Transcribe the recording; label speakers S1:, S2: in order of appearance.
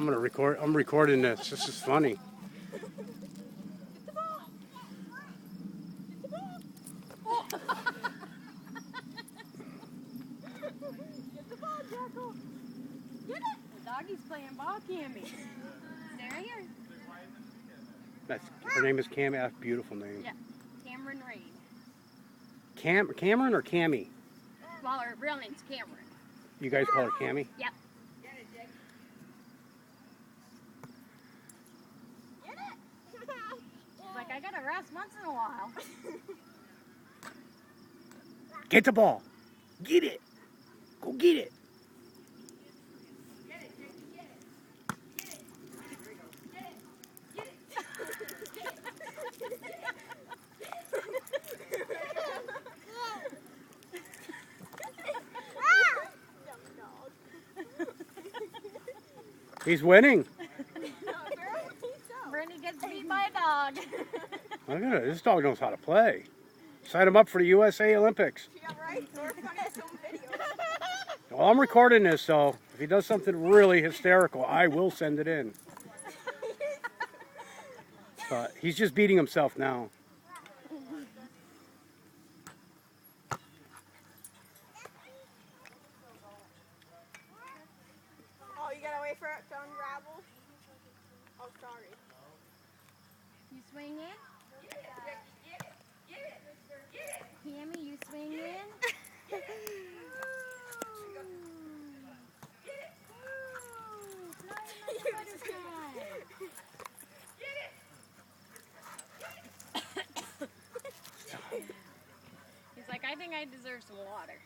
S1: I'm gonna record. I'm recording this. This is funny.
S2: Get the ball. Get the ball. Get the ball, Jackal. Get it. The doggy's playing ball, Cammy. Stay here.
S1: Her name is Cammy. That's a beautiful name.
S2: Yeah. Cameron Reed.
S1: Cameron or Cammy?
S2: Well, her real name's Cameron.
S1: You guys call her Cammy?
S2: Yep. Get it, Jake. Get it. She's like, I gotta rest once in a while.
S1: Get the ball. Get it. Go get it.
S2: Get it, Jake. Get it. Get it. Get it. Get it.
S1: He's winning.
S2: Brittany gets beat by a dog.
S1: Look at it. This dog knows how to play. Sign him up for the USA Olympics.
S2: Yeah, right. We're gonna get some video.
S1: Well, I'm recording this, so if he does something really hysterical, I will send it in. But he's just beating himself now.
S3: Oh, you gotta wait for it to unravel? Oh, sorry.
S2: You swing in? Cammy, you swing in? He's like, I think I deserve some water.